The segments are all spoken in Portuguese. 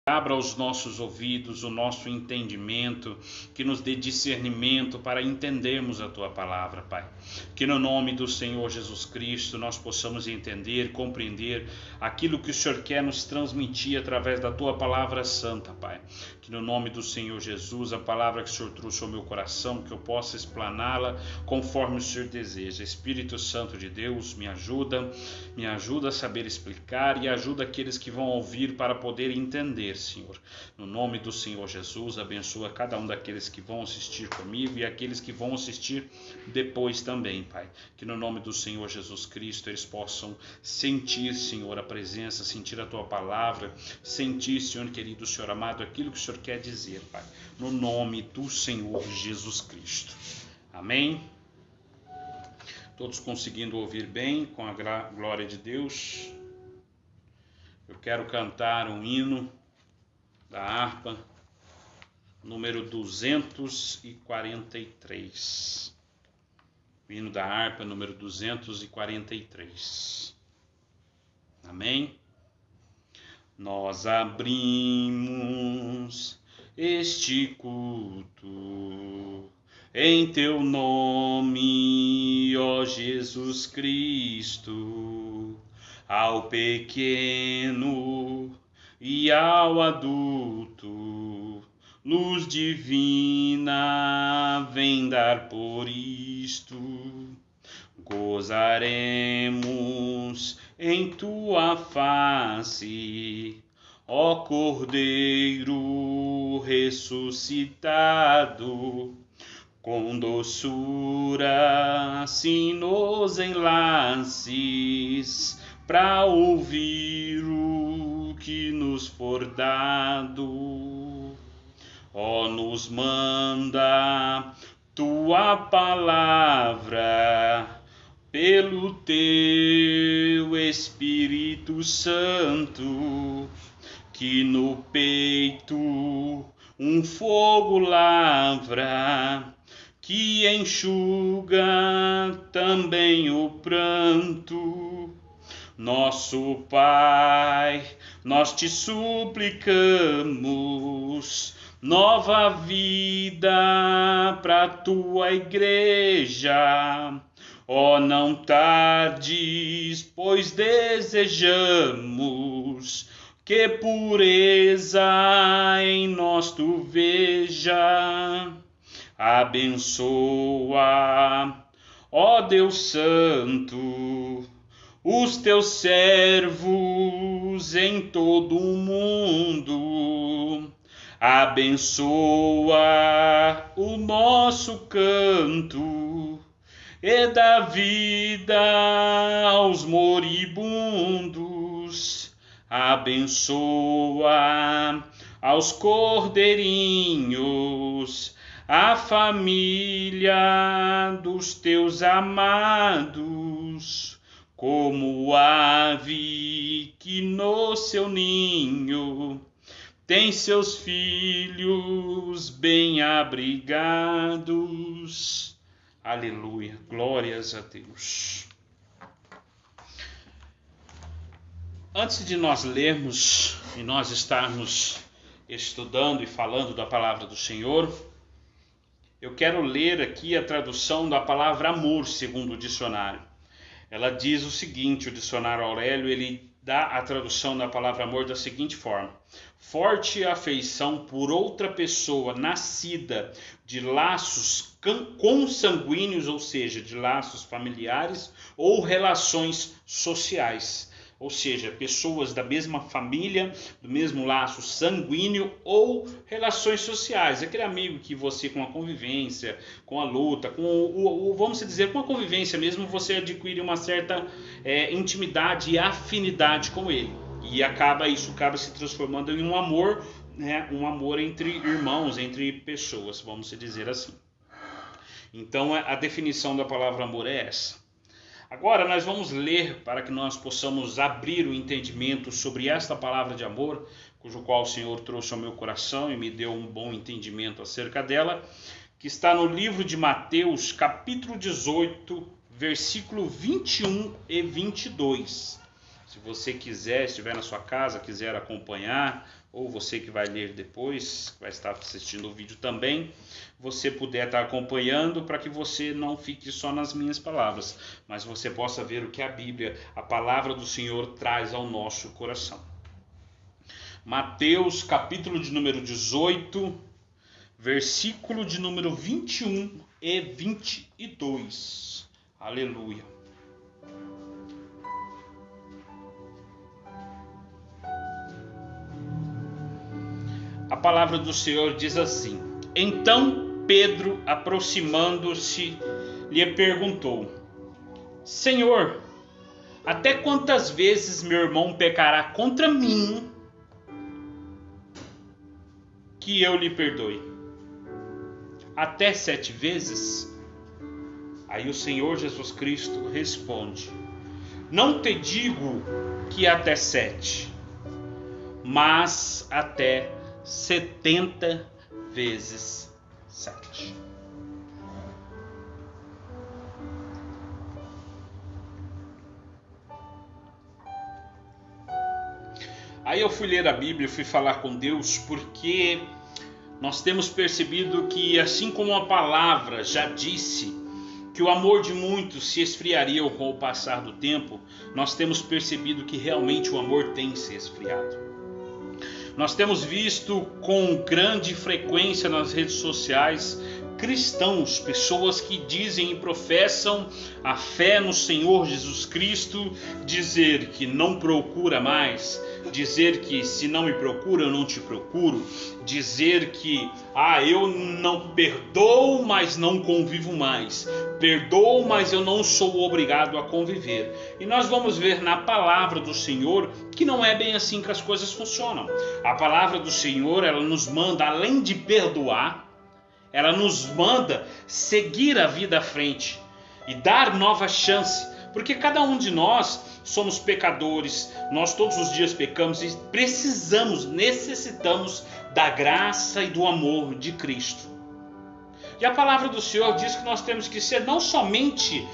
abra os nossos ouvidos, o nosso entendimento, que nos dê discernimento para entendermos a Tua palavra, Pai. Que no nome do Senhor Jesus Cristo nós possamos entender, compreender aquilo que o Senhor quer nos transmitir através da Tua palavra santa, Pai. Que no nome do Senhor Jesus, a palavra que o Senhor trouxe ao meu coração, que eu possa explaná-la conforme o Senhor deseja. Espírito Santo de Deus, me ajuda a saber explicar e ajuda aqueles que vão ouvir para poder entender, Senhor. No nome do Senhor Jesus, abençoa cada um daqueles que vão assistir comigo e aqueles que vão assistir depois também, Pai. Que no nome do Senhor Jesus Cristo eles possam sentir, Senhor, a presença, sentir a Tua palavra, sentir, Senhor querido, Senhor amado, aquilo que o Senhor quer dizer, Pai. No nome do Senhor Jesus Cristo. Amém? Todos conseguindo ouvir bem, com a glória de Deus. Eu quero cantar um hino da harpa, número 243. O hino da harpa, número 243. Amém? Nós abrimos este culto em Teu nome, ó Jesus Cristo, ao pequeno e ao adulto, luz divina vem dar por isto. Gozaremos em Tua face, ó Cordeiro ressuscitado, com doçura sim nos enlaces, pra ouvir o que nos for dado. Ó, nos manda Tua palavra pelo Teu Espírito Santo, que no peito um fogo lavra, que enxuga também o pranto. Nosso Pai, nós Te suplicamos nova vida para Tua igreja. Ó, não tardes, pois desejamos que pureza em nós Tu veja. Abençoa, ó Deus Santo, os Teus servos em todo o mundo. Abençoa o nosso canto e dá vida aos moribundos. Abençoa aos cordeirinhos, a família dos Teus amados, como ave que no seu ninho tem seus filhos bem abrigados. Aleluia, glórias a Deus. Antes de nós lermos e nós estarmos estudando e falando da palavra do Senhor, eu quero ler aqui a tradução da palavra amor, segundo o dicionário. Ela diz o seguinte, o dicionário Aurélio, ele dá a tradução da palavra amor da seguinte forma: forte afeição por outra pessoa nascida de laços consanguíneos, ou seja, de laços familiares ou relações sociais. Ou seja, pessoas da mesma família, do mesmo laço sanguíneo ou relações sociais. Aquele amigo que você, com a convivência, com a luta, vamos dizer, com a convivência mesmo, você adquire uma certa intimidade e afinidade com ele. E isso acaba se transformando em um amor, né? Um amor entre irmãos, entre pessoas, vamos dizer assim. Então, a definição da palavra amor é essa. Agora nós vamos ler para que nós possamos abrir o entendimento sobre esta palavra de amor, cujo qual o Senhor trouxe ao meu coração e me deu um bom entendimento acerca dela, que está no livro de Mateus, capítulo 18, versículo 21 e 22. Se você quiser, estiver na sua casa, quiser acompanhar, ou você que vai ler depois, que vai estar assistindo o vídeo também, você puder estar acompanhando, para que você não fique só nas minhas palavras, mas você possa ver o que a Bíblia, a palavra do Senhor, traz ao nosso coração. Mateus, capítulo de número 18, versículo de número 21 e 22. Aleluia. A palavra do Senhor diz assim: Então Pedro, aproximando-se, lhe perguntou: Senhor, até quantas vezes meu irmão pecará contra mim que eu lhe perdoe? Até 7 vezes? Aí o Senhor Jesus Cristo responde: Não te digo que até 7, mas até 70 vezes 7. Aí eu fui ler a Bíblia, fui falar com Deus, porque nós temos percebido que, assim como a palavra já disse que o amor de muitos se esfriaria com o passar do tempo, nós temos percebido que realmente o amor tem se esfriado. Nós temos visto com grande frequência nas redes sociais cristãos, pessoas que dizem e professam a fé no Senhor Jesus Cristo, dizer que não procura mais, dizer que se não me procura eu não te procuro, dizer que eu não perdoo, mas não convivo mais, perdoo, mas eu não sou obrigado a conviver. E nós vamos ver na palavra do Senhor que não é bem assim que as coisas funcionam. A palavra do Senhor, ela nos manda, além de perdoar, ela nos manda seguir a vida à frente e dar nova chance, porque cada um de nós somos pecadores, nós todos os dias pecamos e necessitamos da graça e do amor de Cristo. E a palavra do Senhor diz que nós temos que ser não somente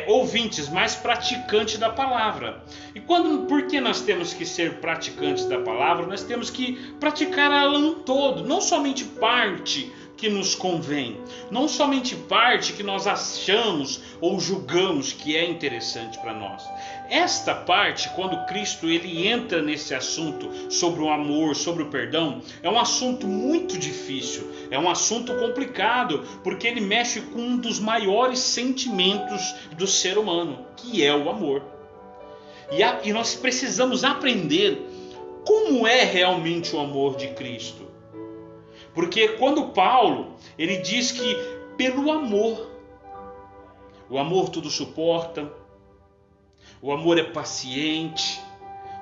ouvintes, mas praticantes da palavra. E por que nós temos que ser praticantes da palavra? Nós temos que praticar ela no todo, não somente parte que nos convém, não somente parte que nós achamos ou julgamos que é interessante para nós. Esta parte, quando Cristo ele entra nesse assunto sobre o amor, sobre o perdão, é um assunto muito difícil, é um assunto complicado, porque ele mexe com um dos sentimentos do ser humano, que é o amor. E nós precisamos aprender como é realmente o amor de Cristo. Porque quando Paulo, ele diz que pelo amor, o amor tudo suporta, o amor é paciente,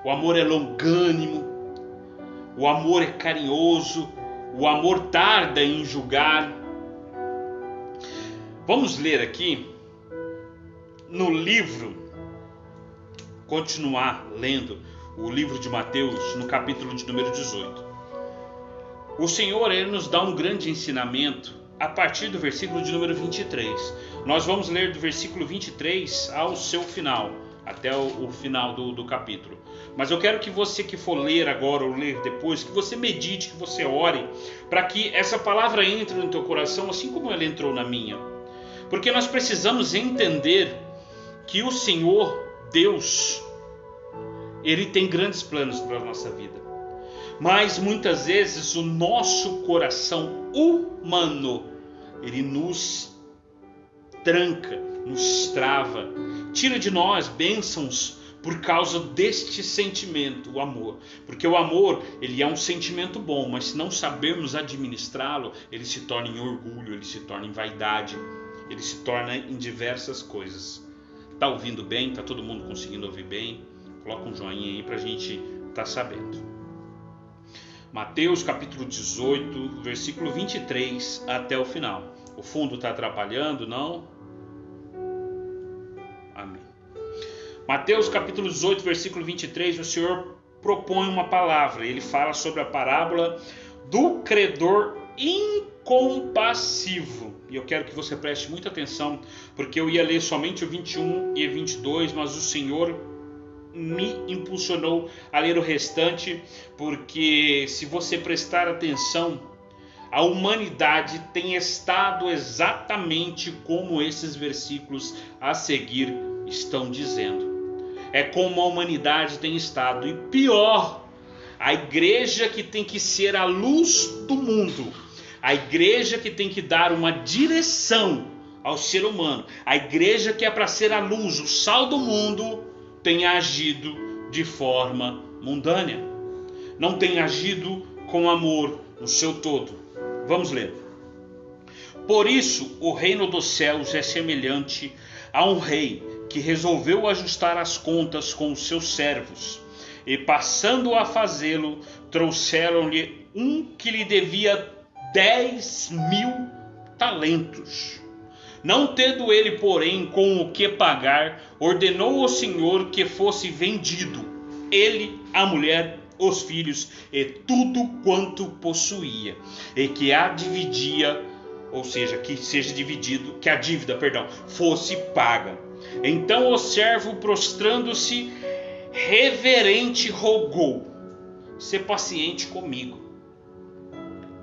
o amor é longânimo, o amor é carinhoso, o amor tarda em julgar. Vamos ler aqui no livro, continuar lendo o livro de Mateus, no capítulo de número 18. O Senhor ele nos dá um grande ensinamento a partir do versículo de número 23. Nós vamos ler do versículo 23 ao seu final, até o final do capítulo. Mas eu quero que você que for ler agora ou ler depois, que você medite, que você ore, para que essa palavra entre no teu coração, assim como ela entrou na minha. Porque nós precisamos entender que o Senhor, Deus, ele tem grandes planos para a nossa vida. Mas muitas vezes o nosso coração humano, ele nos tranca, nos trava, tira de nós bênçãos por causa deste sentimento, o amor. Porque o amor, ele é um sentimento bom, mas se não sabermos administrá-lo, ele se torna em orgulho, ele se torna em vaidade, ele se torna em diversas coisas. Tá ouvindo bem? Tá todo mundo conseguindo ouvir bem? Coloca um joinha aí pra gente tá sabendo. Mateus capítulo 18, versículo 23 até o final. O fundo está atrapalhando, não? Amém. Mateus capítulo 18, versículo 23, o Senhor propõe uma palavra. Ele fala sobre a parábola do credor incompassivo. E eu quero que você preste muita atenção, porque eu ia ler somente o 21 e 22, mas o Senhor me impulsionou a ler o restante, porque se você prestar atenção, a humanidade tem estado exatamente como esses versículos a seguir estão dizendo. É como a humanidade tem estado, e pior, a igreja que tem que ser a luz do mundo, a igreja que tem que dar uma direção ao ser humano, a igreja que é para ser a luz, o sal do mundo, tem agido de forma mundânea, não tem agido com amor no seu todo. Vamos ler. Por isso, o reino dos céus é semelhante a um rei que resolveu ajustar as contas com os seus servos. E passando a fazê-lo, trouxeram-lhe um que lhe devia 10.000 talentos. Não tendo ele, porém, com o que pagar, ordenou ao Senhor que fosse vendido, ele, a mulher, os filhos e tudo quanto possuía, e que a dividia, ou seja, que seja dividido, que a dívida, fosse paga. Então o servo, prostrando-se, reverente, rogou: sê paciente comigo,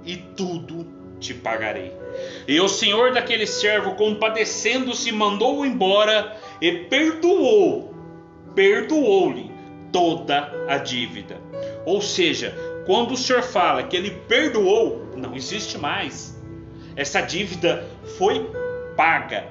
e tudo te pagarei. E o senhor daquele servo, compadecendo-se, mandou-o embora e perdoou-lhe toda a dívida. Ou seja, quando o senhor fala que ele perdoou, não existe mais. Essa dívida foi paga,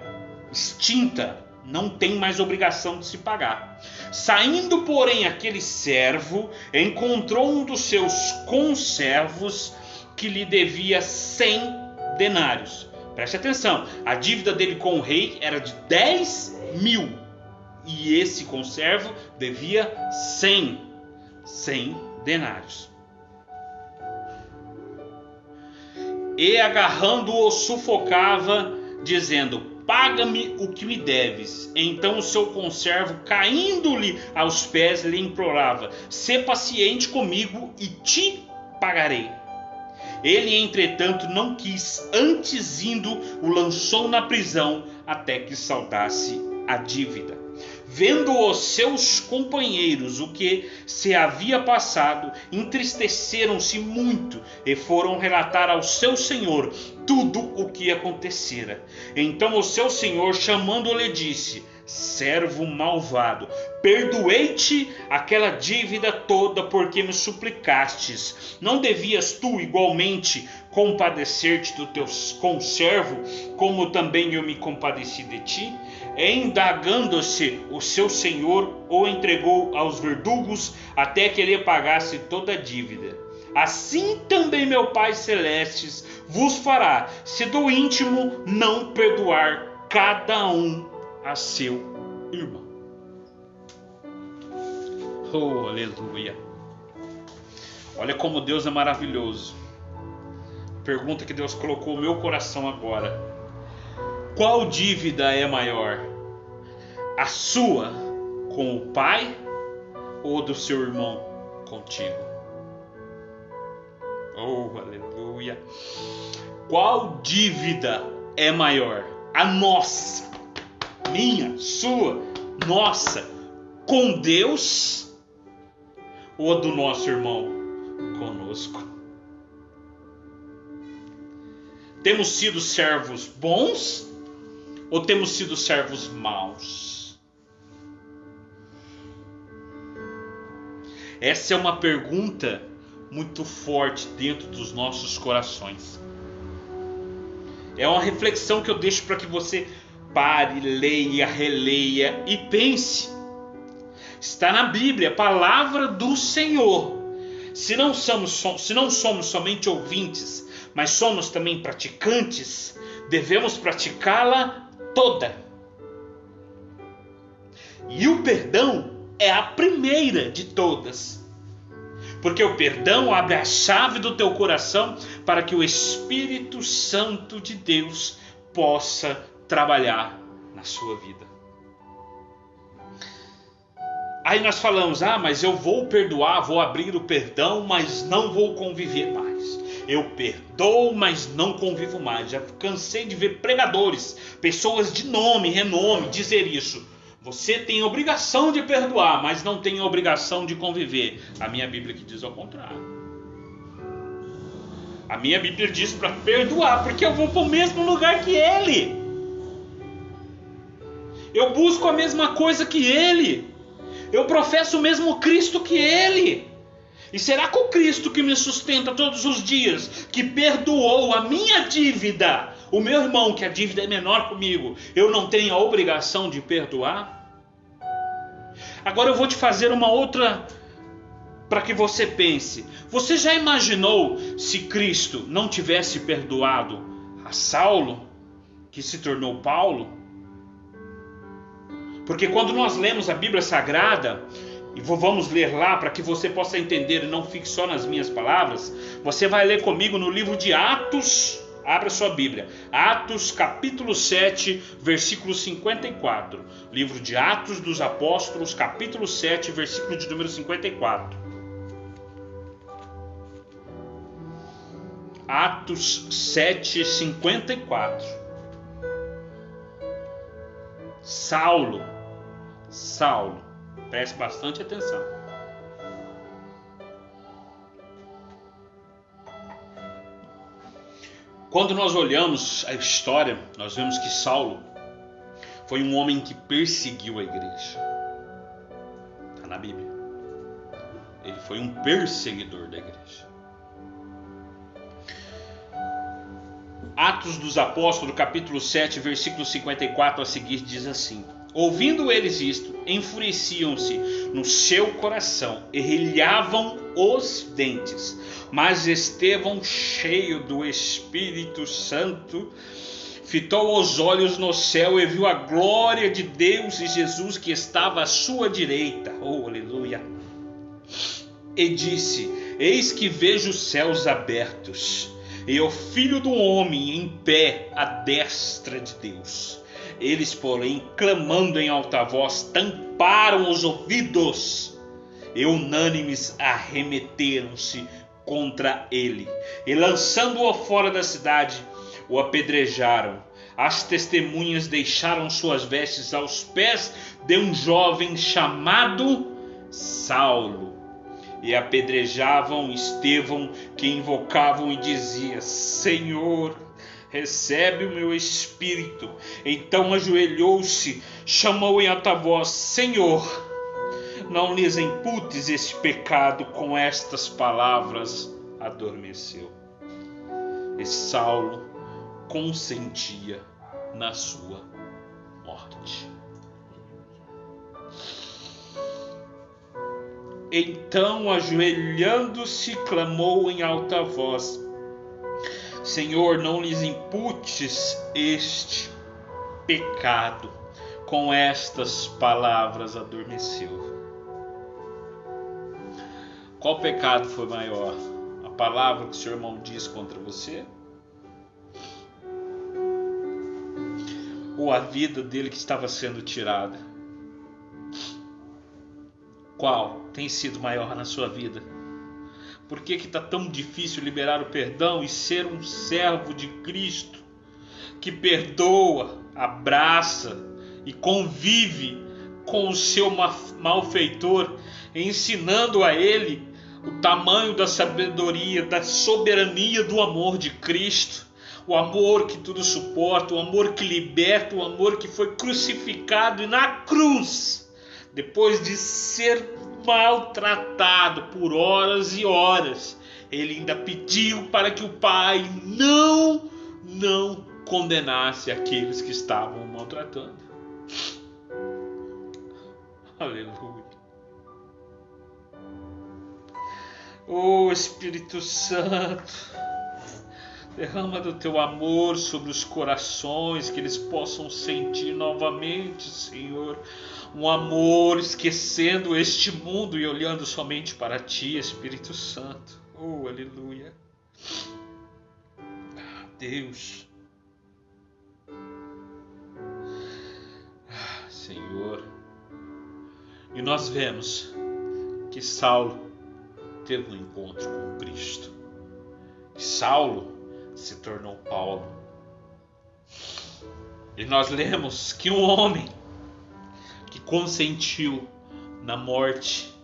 extinta, não tem mais obrigação de se pagar. Saindo, porém, aquele servo encontrou um dos seus conservos que lhe devia 100 denários. Preste atenção, a dívida dele com o rei era de 10.000 e esse conservo devia 100 denários. E agarrando-o sufocava, dizendo: paga-me o que me deves. Então o seu conservo, caindo-lhe aos pés, lhe implorava: sê paciente comigo e te pagarei. Ele, entretanto, não quis, antes indo, o lançou na prisão até que saldasse a dívida. Vendo os seus companheiros o que se havia passado, entristeceram-se muito e foram relatar ao seu senhor tudo o que acontecera. Então o seu senhor, chamando-lhe, disse: servo malvado, perdoei-te aquela dívida toda porque me suplicastes. Não devias tu igualmente compadecer-te do teu conservo, como também eu me compadeci de ti? Indagando-se, o seu senhor o entregou aos verdugos até que ele pagasse toda a dívida. Assim também meu Pai Celeste vos fará, se do íntimo não perdoar cada um a seu irmão. Oh, aleluia! Olha como Deus é maravilhoso. Pergunta que Deus colocou no meu coração agora: qual dívida é maior? A sua com o Pai ou do seu irmão contigo? Oh, aleluia! Qual dívida é maior? A nossa, minha, sua, nossa, com Deus ou a do nosso irmão conosco? Temos sido servos bons ou temos sido servos maus? Essa é uma pergunta muito forte dentro dos nossos corações. É uma reflexão que eu deixo para que você pare, leia, releia e pense. Está na Bíblia, a palavra do Senhor. Se não somos somente ouvintes, mas somos também praticantes, devemos praticá-la toda. E o perdão é a primeira de todas. Porque o perdão abre a chave do teu coração para que o Espírito Santo de Deus possa trabalhar na sua vida. Aí nós falamos: mas eu vou perdoar, vou abrir o perdão, mas não vou conviver mais. Eu perdoo, mas não convivo mais. Já cansei de ver pregadores, pessoas de nome, renome, dizer isso. Você tem a obrigação de perdoar, mas não tem a obrigação de conviver. A minha Bíblia que diz ao contrário. A minha Bíblia diz para perdoar, porque eu vou para o mesmo lugar que ele. Eu busco a mesma coisa que ele. Eu professo o mesmo Cristo que ele. E será que o Cristo que me sustenta todos os dias, que perdoou a minha dívida, o meu irmão, que a dívida é menor comigo, eu não tenho a obrigação de perdoar? Agora eu vou te fazer uma outra, para que você pense. Você já imaginou se Cristo não tivesse perdoado a Saulo, que se tornou Paulo? Porque quando nós lemos a Bíblia Sagrada, e vamos ler lá para que você possa entender e não fique só nas minhas palavras, você vai ler comigo no livro de Atos. Abra sua Bíblia, Atos capítulo 7, versículo 54. Livro de Atos dos Apóstolos, capítulo 7, versículo de número 54. Atos 7, 54. Saulo, preste bastante atenção. Quando nós olhamos a história, nós vemos que Saulo foi um homem que perseguiu a igreja. Está na Bíblia. Ele foi um perseguidor da igreja. Atos dos Apóstolos, capítulo 7, versículo 54 a seguir diz assim: ouvindo eles isto, enfureciam-se no seu coração e rilhavam os dentes. Mas Estevão, cheio do Espírito Santo, fitou os olhos no céu e viu a glória de Deus e Jesus que estava à sua direita. Oh, aleluia! E disse: eis que vejo os céus abertos e o Filho do Homem em pé à destra de Deus. Eles, porém, clamando em alta voz, tamparam os ouvidos e unânimes arremeteram-se contra ele, e lançando-o fora da cidade, o apedrejaram. As testemunhas deixaram suas vestes aos pés de um jovem chamado Saulo, e apedrejavam Estevão, que invocavam e dizia: Senhor, recebe o meu espírito. Então ajoelhou-se, chamou em alta voz: Senhor, não lhes imputes este pecado. Com estas palavras adormeceu. E Saulo consentia na sua morte. Então, ajoelhando-se, clamou em alta voz: Senhor, não lhes imputes este pecado. Com estas palavras adormeceu. Qual pecado foi maior? A palavra que o seu irmão diz contra você? Ou a vida dele que estava sendo tirada? Qual tem sido maior na sua vida? Por que está tão difícil liberar o perdão e ser um servo de Cristo que perdoa, abraça e convive com o seu malfeitor, ensinando a ele o tamanho da sabedoria, da soberania do amor de Cristo, o amor que tudo suporta, o amor que liberta, o amor que foi crucificado e na cruz, depois de ser maltratado por horas e horas, ele ainda pediu para que o Pai não condenasse aqueles que estavam o maltratando. Aleluia. Oh Espírito Santo, derrama do teu amor sobre os corações, que eles possam sentir novamente, Senhor, um amor esquecendo este mundo e olhando somente para ti, Espírito Santo. Oh, aleluia. Deus, Senhor. E nós vemos que Saulo teve um encontro com Cristo. Saulo se tornou Paulo. E nós lemos que um homem que consentiu na morte,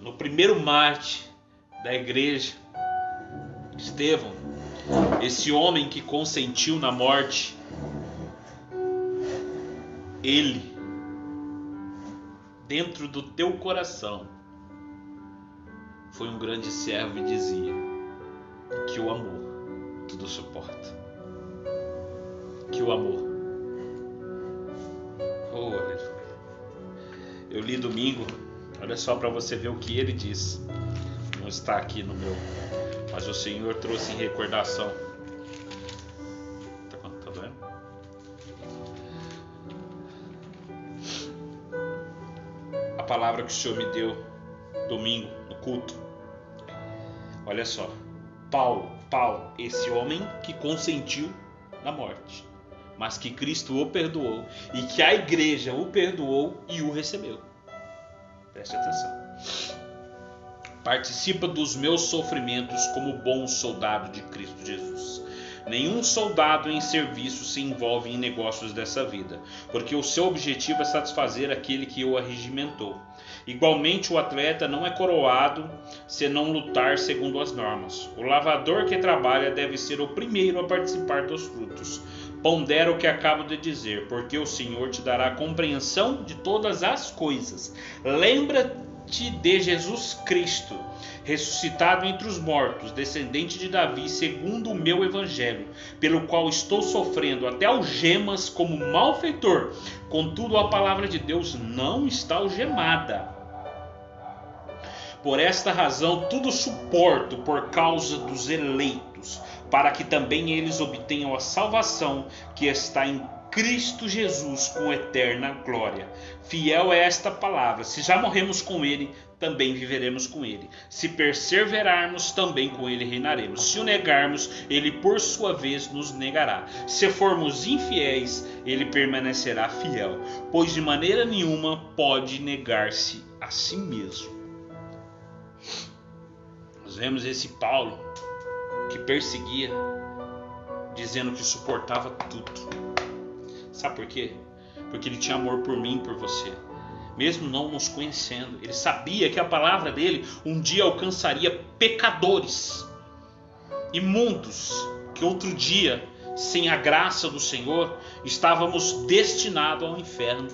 no primeiro mártir da igreja, Estevão, esse homem que consentiu na morte, ele, dentro do teu coração, foi um grande servo e dizia que o amor tudo suporta. Que o amor. Oh, aleluia. Eu li domingo, olha só para você ver o que ele disse. Não está aqui no meu, mas o Senhor trouxe em recordação. Tá doendo? A palavra que o Senhor me deu domingo no culto. Olha só. Paulo, esse homem que consentiu na morte, mas que Cristo o perdoou e que a igreja o perdoou e o recebeu. Preste atenção. Participa dos meus sofrimentos como bom soldado de Cristo Jesus. Nenhum soldado em serviço se envolve em negócios dessa vida, porque o seu objetivo é satisfazer aquele que o arregimentou. Igualmente, o atleta não é coroado se não lutar segundo as normas. O lavrador que trabalha deve ser o primeiro a participar dos frutos. Pondera o que acabo de dizer, porque o Senhor te dará compreensão de todas as coisas. Lembra-te de Jesus Cristo, ressuscitado entre os mortos, descendente de Davi, segundo o meu evangelho, pelo qual estou sofrendo até algemas como malfeitor. Contudo, a palavra de Deus não está algemada. Por esta razão, tudo suporto por causa dos eleitos, para que também eles obtenham a salvação que está em Cristo Jesus com eterna glória. Fiel é esta palavra: se já morremos com ele, também viveremos com ele. Se perseverarmos, também com ele reinaremos. Se o negarmos, ele por sua vez nos negará. Se formos infiéis, ele permanecerá fiel, pois de maneira nenhuma pode negar-se a si mesmo. Nós vemos esse Paulo que perseguia, dizendo que suportava tudo. Sabe por quê? Porque ele tinha amor por mim e por você. Mesmo não nos conhecendo, ele sabia que a palavra dele um dia alcançaria pecadores, imundos, que outro dia, sem a graça do Senhor, estávamos destinados ao inferno.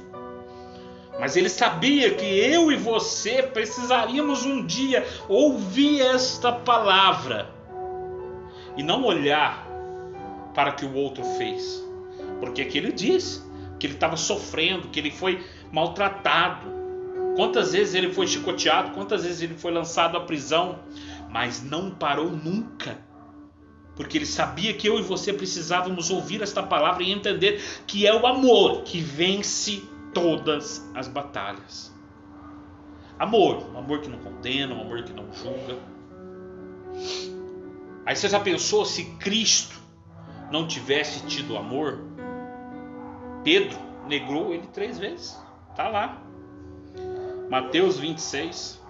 Mas ele sabia que eu e você precisaríamos um dia ouvir esta palavra e não olhar para o que o outro fez. Porque aqui ele diz que ele estava sofrendo, que ele foi maltratado. Quantas vezes ele foi chicoteado, quantas vezes ele foi lançado à prisão, mas não parou nunca. Porque ele sabia que eu e você precisávamos ouvir esta palavra e entender que é o amor que vence todas as batalhas. Amor, um amor que não condena, um amor que não julga. Aí você já pensou se Cristo não tivesse tido amor? Pedro negou ele 3 vezes. Está lá. Mateus 26,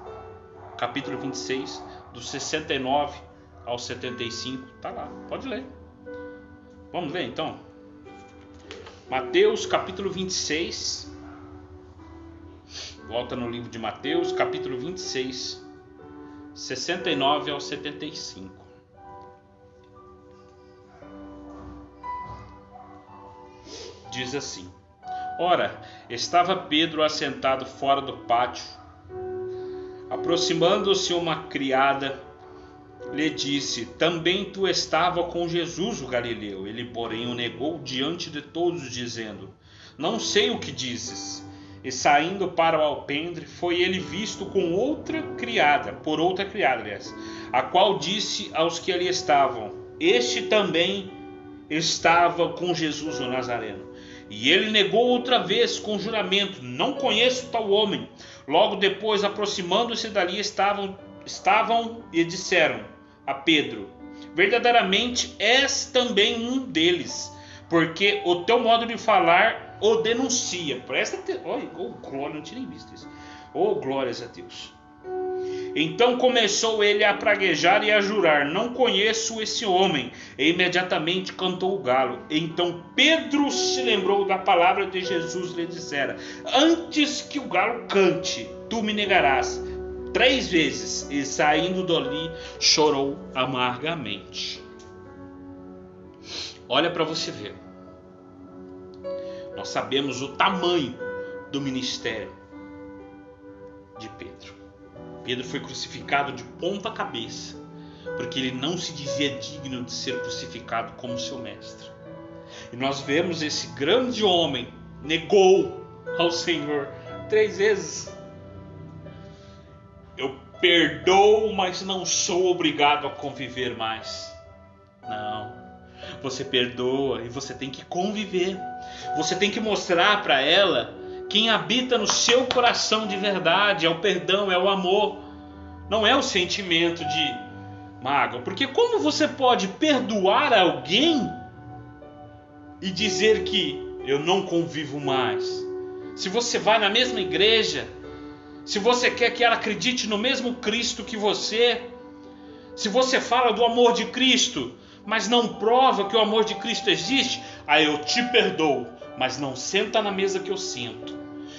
capítulo 26, do 69 ao 75. Está lá, pode ler. Vamos ler então? Mateus capítulo 26. Volta no livro de Mateus, capítulo 26, 69 ao 75. Diz assim: Ora, estava Pedro assentado fora do pátio. Aproximando-se uma criada, lhe disse: Também tu estava com Jesus o Galileu. Ele, porém, o negou diante de todos, dizendo: Não sei o que dizes. E saindo para o alpendre, foi ele visto com outra criada, a qual disse aos que ali estavam: Este também estava com Jesus o Nazareno. E ele negou outra vez com juramento: Não conheço tal homem. Logo depois, aproximando-se dali, estavam e disseram a Pedro: Verdadeiramente és também um deles, porque o teu modo de falar o denuncia. Presta atenção. Oh, glória, não tinha nem visto isso. Oh, glórias a Deus. Então começou ele a praguejar e a jurar: não conheço esse homem. E imediatamente cantou o galo. Então Pedro se lembrou da palavra de Jesus, lhe dissera: antes que o galo cante, tu me negarás 3 vezes. E saindo dali, chorou amargamente. Olha para você ver. Nós sabemos o tamanho do ministério de Pedro. Pedro foi crucificado de ponta cabeça, porque ele não se dizia digno de ser crucificado como seu mestre. E nós vemos esse grande homem negou ao Senhor 3 vezes. Eu perdoo, mas não sou obrigado a conviver mais. Não. Você perdoa e você tem que conviver. Você tem que mostrar para ela quem habita no seu coração de verdade. É o perdão, é o amor. Não é o sentimento de mágoa. Porque como você pode perdoar alguém e dizer que eu não convivo mais? Se você vai na mesma igreja, se você quer que ela acredite no mesmo Cristo que você, se você fala do amor de Cristo, mas não prova que o amor de Cristo existe, aí eu te perdoo, mas não senta na mesa que eu sento.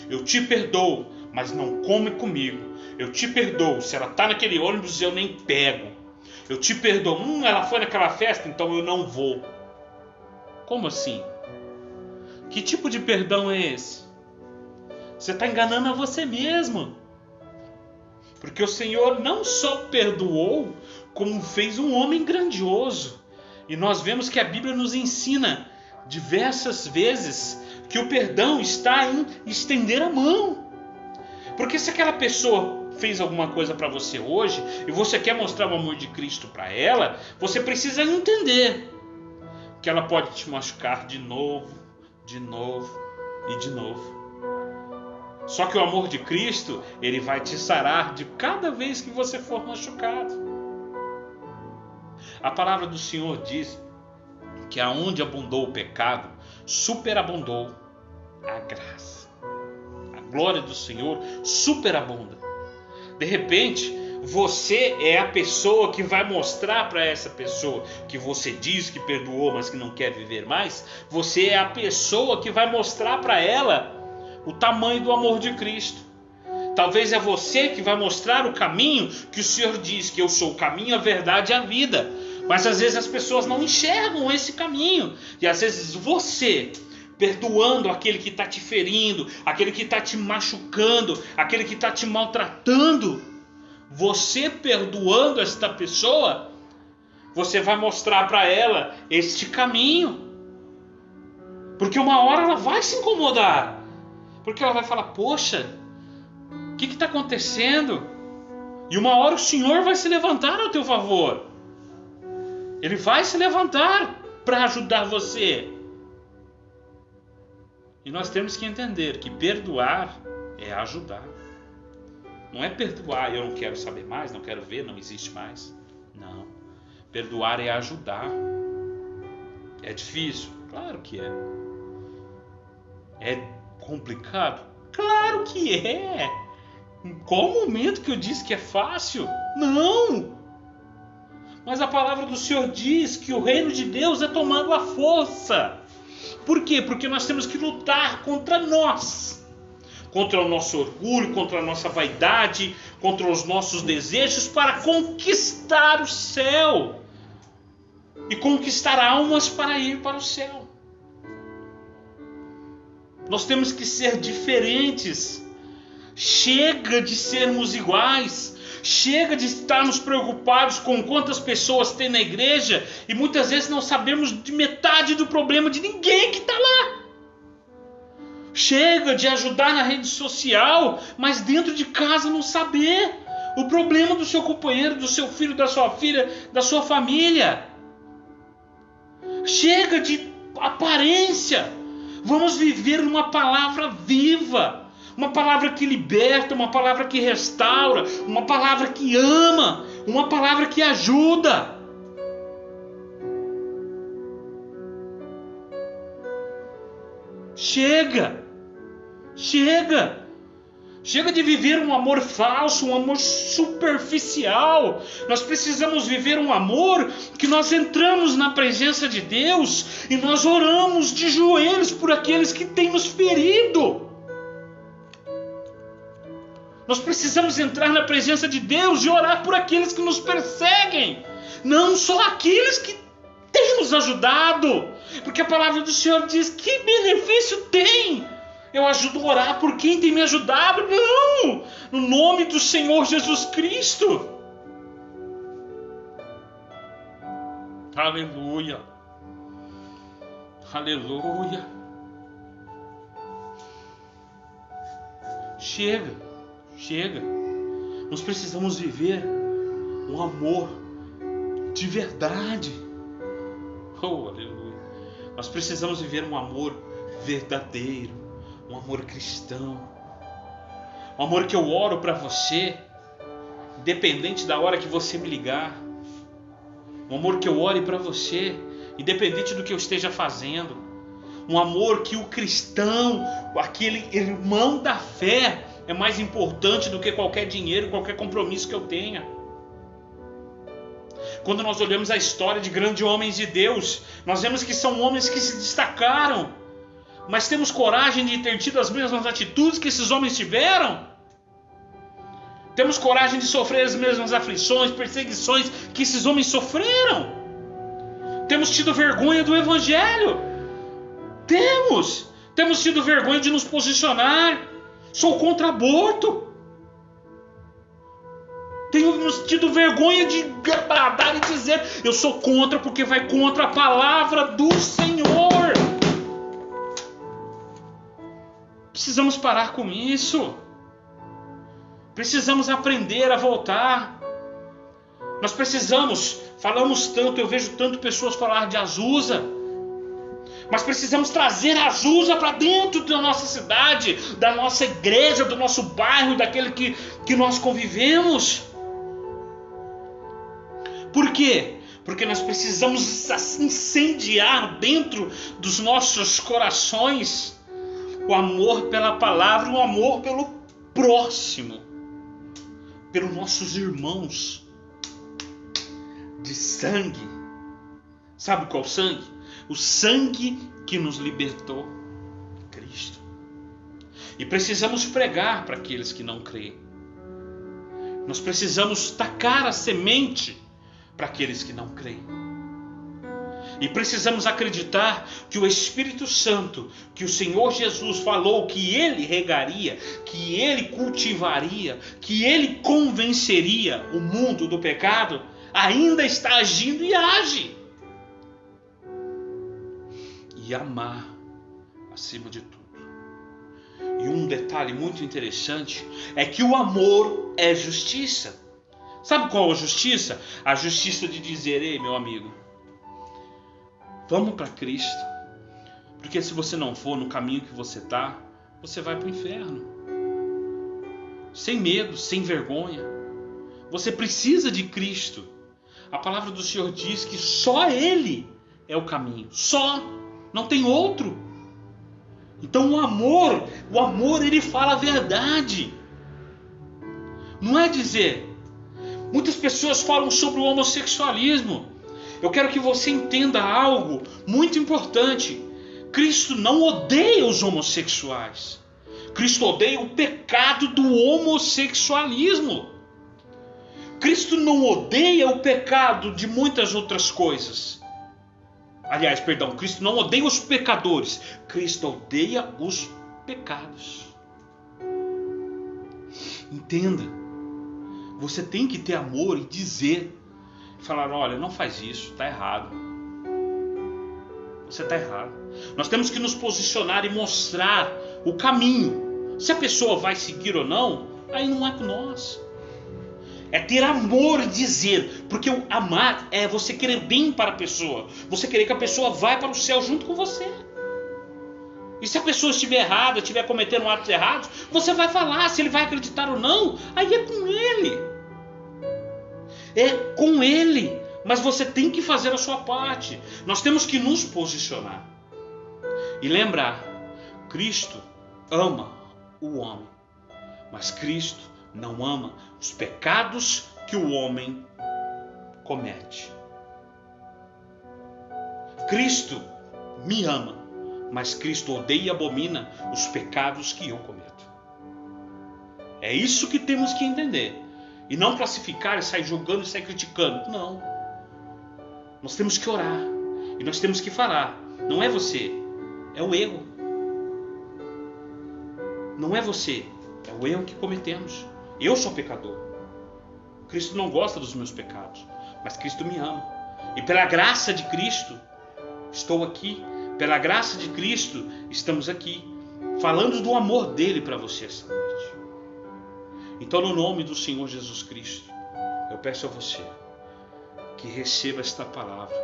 Eu te perdoo, mas não come comigo. Eu te perdoo, se ela está naquele ônibus eu nem pego. Eu te perdoo, ela foi naquela festa, então eu não vou. Como assim? Que tipo de perdão é esse? Você está enganando a você mesmo. Porque o Senhor não só perdoou, como fez um homem grandioso. E nós vemos que a Bíblia nos ensina diversas vezes que o perdão está em estender a mão. Porque se aquela pessoa fez alguma coisa para você hoje e você quer mostrar o amor de Cristo para ela, você precisa entender que ela pode te machucar de novo, de novo e de novo. Só que o amor de Cristo, ele vai te sarar de cada vez que você for machucado. A palavra do Senhor diz que aonde abundou o pecado, superabundou a graça. A glória do Senhor superabunda. De repente, você é a pessoa que vai mostrar para essa pessoa que você diz que perdoou, mas que não quer viver mais. Você é a pessoa que vai mostrar para ela o tamanho do amor de Cristo. Talvez é você que vai mostrar o caminho que o Senhor diz que eu sou o caminho, a verdade e a vida. Mas às vezes as pessoas não enxergam esse caminho. E às vezes você, perdoando aquele que está te ferindo, aquele que está te machucando, aquele que está te maltratando, você perdoando esta pessoa, você vai mostrar para ela este caminho. Porque uma hora ela vai se incomodar. Porque ela vai falar, poxa, o que está acontecendo? E uma hora o Senhor vai se levantar ao teu favor. Ele vai se levantar para ajudar você. E nós temos que entender que perdoar é ajudar. Não é perdoar, eu não quero saber mais, não quero ver, não existe mais. Não. Perdoar é ajudar. É difícil? Claro que é. É complicado? Claro que é. Em qual momento que eu disse que é fácil? Não. Mas a palavra do Senhor diz que o reino de Deus é tomado à força. Por quê? Porque nós temos que lutar contra nós. Contra o nosso orgulho, contra a nossa vaidade, contra os nossos desejos para conquistar o céu. E conquistar almas para ir para o céu. Nós temos que ser diferentes. Chega de sermos iguais. Chega de estarmos preocupados com quantas pessoas tem na igreja e muitas vezes não sabemos de metade do problema de ninguém que está lá. Chega de ajudar na rede social, mas dentro de casa não saber o problema do seu companheiro, do seu filho, da sua filha, da sua família. Chega de aparência. Vamos viver uma palavra viva. Uma palavra que liberta, uma palavra que restaura, uma palavra que ama, uma palavra que ajuda. Chega! Chega! Chega de viver um amor falso, um amor superficial. Nós precisamos viver um amor que nós entramos na presença de Deus e nós oramos de joelhos por aqueles que têm nos ferido. Nós precisamos entrar na presença de Deus e orar por aqueles que nos perseguem, não só aqueles que têm nos ajudado, porque a palavra do Senhor diz: que benefício tem eu ajudo a orar por quem tem me ajudado? Não! No nome do Senhor Jesus Cristo. Aleluia. Aleluia. Chega. Nós precisamos viver um amor de verdade. Oh, aleluia. Nós precisamos viver um amor verdadeiro. Um amor cristão. Um amor que eu oro para você, independente da hora que você me ligar. Um amor que eu ore para você, independente do que eu esteja fazendo. Um amor que o cristão, aquele irmão da fé, é mais importante do que qualquer dinheiro, qualquer compromisso que eu tenha. Quando nós olhamos a história de grandes homens de Deus, nós vemos que são homens que se destacaram. Mas temos coragem de ter tido as mesmas atitudes que esses homens tiveram? Temos coragem de sofrer as mesmas aflições, perseguições que esses homens sofreram? Temos tido vergonha do Evangelho? Temos tido vergonha de nos posicionar. Sou contra aborto. Temos tido vergonha de bradar e dizer: eu sou contra, porque vai contra a palavra do Senhor. Precisamos parar com isso. Precisamos aprender a voltar. Nós falamos tanto, eu vejo tanto pessoas falar de Azusa, mas precisamos trazer a Azusa para dentro da nossa cidade, da nossa igreja, do nosso bairro, daquele que nós convivemos. Por quê? Porque nós precisamos incendiar dentro dos nossos corações o amor pela palavra, o amor pelo próximo, pelos nossos irmãos de sangue. Sabe qual sangue? O sangue que nos libertou, Cristo. E precisamos pregar para aqueles que não creem. Nós precisamos tacar a semente para aqueles que não creem. E precisamos acreditar que o Espírito Santo, que o Senhor Jesus falou que Ele regaria, que Ele cultivaria, que Ele convenceria o mundo do pecado, ainda está agindo e age. E amar acima de tudo. E um detalhe muito interessante é que o amor é justiça. Sabe qual é a justiça? A justiça de dizer: ei, meu amigo, vamos para Cristo, porque se você não for no caminho que você está, você vai para o inferno. Sem medo, sem vergonha. Você precisa de Cristo. A palavra do Senhor diz que só Ele é o caminho. Só, não tem outro. Então o amor ele fala a verdade. Não é dizer. Muitas pessoas falam sobre o homossexualismo. Eu quero que você entenda algo muito importante. Cristo não odeia os homossexuais. Cristo odeia o pecado do homossexualismo. Cristo não odeia o pecado de muitas outras coisas. Aliás, Cristo não odeia os pecadores. Cristo odeia os pecados. Entenda. Você tem que ter amor e dizer. Falar: olha, não faz isso, está errado. Você está errado. Nós temos que nos posicionar e mostrar o caminho. Se a pessoa vai seguir ou não, aí não é com nós. É ter amor e dizer. Porque o amar é você querer bem para a pessoa. Você querer que a pessoa vá para o céu junto com você. E se a pessoa estiver errada, estiver cometendo atos errados, você vai falar. Se ele vai acreditar ou não, aí é com ele. É com ele. Mas você tem que fazer a sua parte. Nós temos que nos posicionar. E lembrar, Cristo ama o homem. mas Cristo não ama os pecados que o homem comete. Cristo me ama, mas Cristo odeia e abomina os pecados que eu cometo. É isso que temos que entender. E não classificar e sair julgando e sair criticando. Não. Nós temos que orar. E nós temos que falar. Não é você, é o erro. Não é você, é o erro que cometemos. Eu sou pecador. Cristo não gosta dos meus pecados, mas Cristo me ama. E pela graça de Cristo, estou aqui. Pela graça de Cristo, estamos aqui, falando do amor dele para você essa noite. Então, no nome do Senhor Jesus Cristo, eu peço a você que receba esta palavra,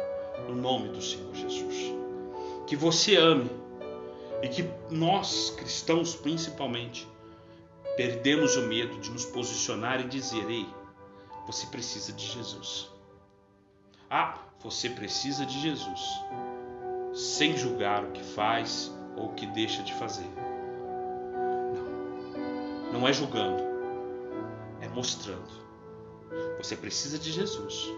no nome do Senhor Jesus. Que você ame e que nós, cristãos principalmente, perdemos o medo de nos posicionar e dizer: ei, você precisa de Jesus. Ah, você precisa de Jesus. Sem julgar o que faz ou o que deixa de fazer. Não é julgando, é mostrando. Você precisa de Jesus.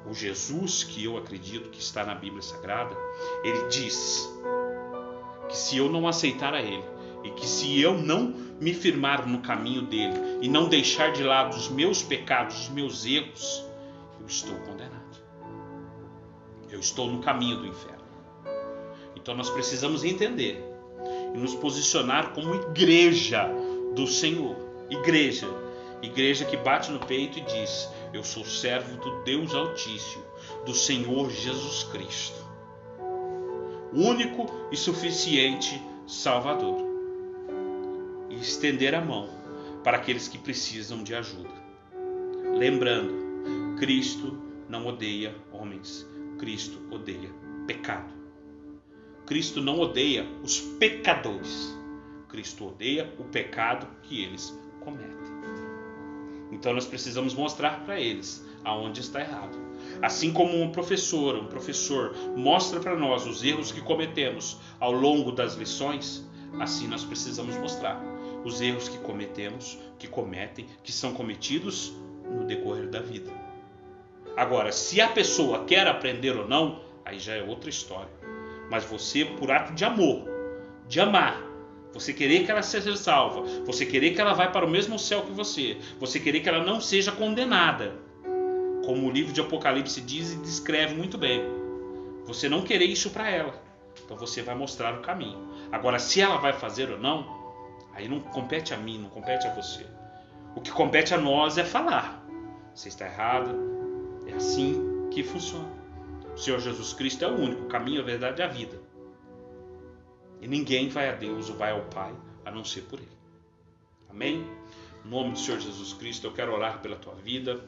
O Jesus que eu acredito que está na Bíblia Sagrada, ele diz que se eu não aceitar a ele e que se eu não me firmar no caminho dele e não deixar de lado os meus pecados, os meus erros, eu estou condenado. Eu estou no caminho do inferno. Então nós precisamos entender e nos posicionar como igreja do Senhor. Igreja que bate no peito e diz: eu sou servo do Deus Altíssimo, do Senhor Jesus Cristo, único e suficiente Salvador. E estender a mão para aqueles que precisam de ajuda. Lembrando, Cristo não odeia homens, Cristo odeia pecado. Cristo não odeia os pecadores. Cristo odeia o pecado que eles cometem. Então nós precisamos mostrar para eles aonde está errado. Assim como um professor mostra para nós os erros que cometemos ao longo das lições, assim nós precisamos mostrar os erros que cometemos, que são cometidos no decorrer da vida. Agora, se a pessoa quer aprender ou não, aí já é outra história. Mas você, por ato de amor, de amar, você querer que ela seja salva, você querer que ela vá para o mesmo céu que você querer que ela não seja condenada, como o livro de Apocalipse diz e descreve muito bem, você não querer isso para ela, então você vai mostrar o caminho. Agora, se ela vai fazer ou não, aí não compete a mim, não compete a você. O que compete a nós é falar: você está errada, é assim que funciona. O Senhor Jesus Cristo é o único, o caminho, a verdade e a vida. E ninguém vai a Deus ou vai ao Pai a não ser por Ele. Amém? Em nome do Senhor Jesus Cristo, eu quero orar pela tua vida.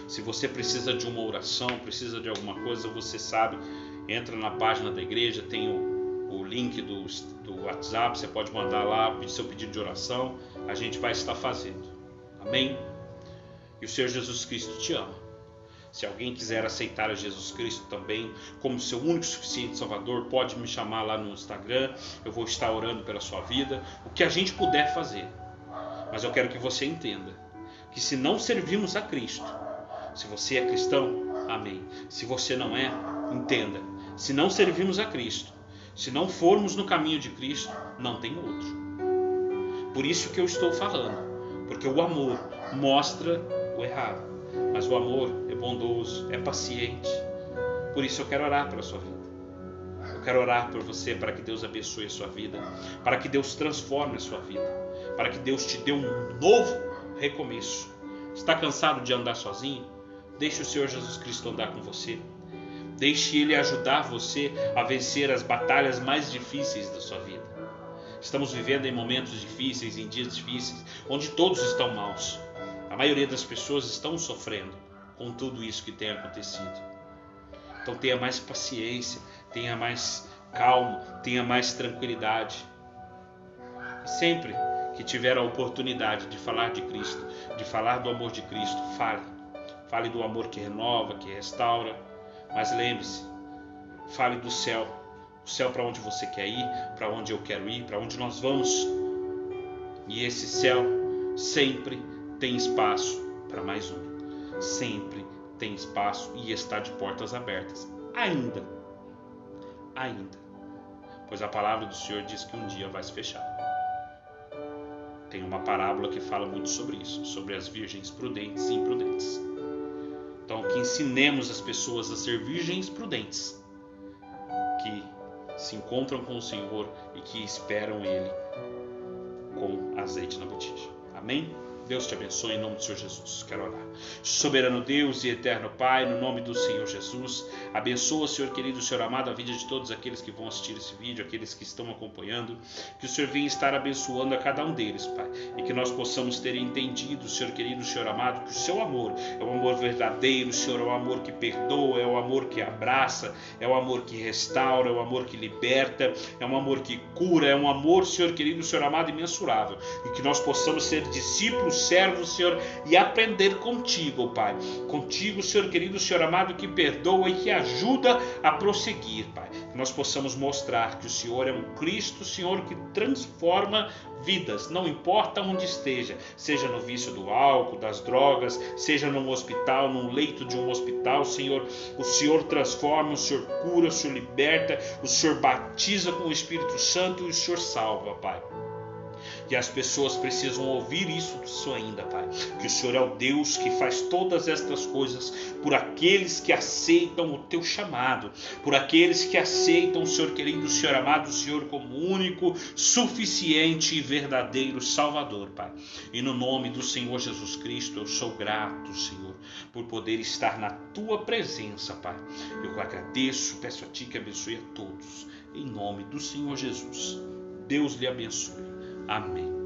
Se você precisa de uma oração, precisa de alguma coisa, você sabe, entra na página da igreja, tem o link do WhatsApp, você pode mandar lá seu pedido de oração, a gente vai estar fazendo. Amém? E o Senhor Jesus Cristo te ama. Se alguém quiser aceitar a Jesus Cristo também como seu único e suficiente Salvador, pode me chamar lá no Instagram. Eu vou estar orando pela sua vida, o que a gente puder fazer. Mas eu quero que você entenda que se não servirmos a Cristo, se você é cristão, amém. Se você não é, entenda. Se não servirmos a Cristo, se não formos no caminho de Cristo, não tem outro. Por isso que eu estou falando, porque o amor mostra o errado. Mas o amor é bondoso, é paciente. Por isso eu quero orar pela sua vida. Eu quero orar por você para que Deus abençoe a sua vida, para que Deus transforme a sua vida, para que Deus te dê um novo recomeço. Está cansado de andar sozinho? Deixe o Senhor Jesus Cristo andar com você. Deixe Ele ajudar você a vencer as batalhas mais difíceis da sua vida. Estamos vivendo em momentos difíceis, em dias difíceis, onde todos estão maus. A maioria das pessoas estão sofrendo com tudo isso que tem acontecido. Então tenha mais paciência, tenha mais calma, tenha mais tranquilidade. E sempre que tiver a oportunidade de falar de Cristo, de falar do amor de Cristo, fale. Fale do amor que renova, que restaura. Mas lembre-se, fale do céu. O céu para onde você quer ir, para onde eu quero ir, para onde nós vamos. E esse céu sempre tem espaço para mais um. Sempre tem espaço e está de portas abertas. Ainda. Pois a palavra do Senhor diz que um dia vai se fechar. Tem uma parábola que fala muito sobre isso, sobre as virgens prudentes e imprudentes. Então, que ensinemos as pessoas a ser virgens prudentes, que se encontram com o Senhor e que esperam Ele com azeite na botija. Amém? Deus te abençoe em nome do Senhor Jesus. Quero orar. Soberano Deus e eterno Pai, no nome do Senhor Jesus, abençoa, Senhor querido, Senhor amado, a vida de todos aqueles que vão assistir esse vídeo, aqueles que estão acompanhando, que o Senhor venha estar abençoando a cada um deles, Pai, e que nós possamos ter entendido, Senhor querido, Senhor amado, que o seu amor é um amor verdadeiro, Senhor, é um amor que perdoa, é um amor que abraça, é um amor que restaura, é um amor que liberta, é um amor que cura, é um amor, Senhor querido, Senhor amado, imensurável, e que nós possamos ser discípulos, servos, Senhor, e aprender contigo, Pai. Contigo, Senhor querido, Senhor amado, que perdoa e que ajuda a prosseguir, Pai. Que nós possamos mostrar que o Senhor é um Cristo, Senhor, que transforma vidas, não importa onde esteja, seja no vício do álcool, das drogas, seja num hospital, num leito de um hospital, Senhor, o Senhor transforma, o Senhor cura, o Senhor liberta, o Senhor batiza com o Espírito Santo e o Senhor salva, Pai. E as pessoas precisam ouvir isso ainda, Pai. Que o Senhor é o Deus que faz todas estas coisas por aqueles que aceitam o Teu chamado, por aqueles que aceitam o Senhor querido, o Senhor amado, o Senhor como único, suficiente e verdadeiro Salvador, Pai. E no nome do Senhor Jesus Cristo, eu sou grato, Senhor, por poder estar na Tua presença, Pai. Eu agradeço, peço a Ti que abençoe a todos. Em nome do Senhor Jesus. Deus lhe abençoe. Amém.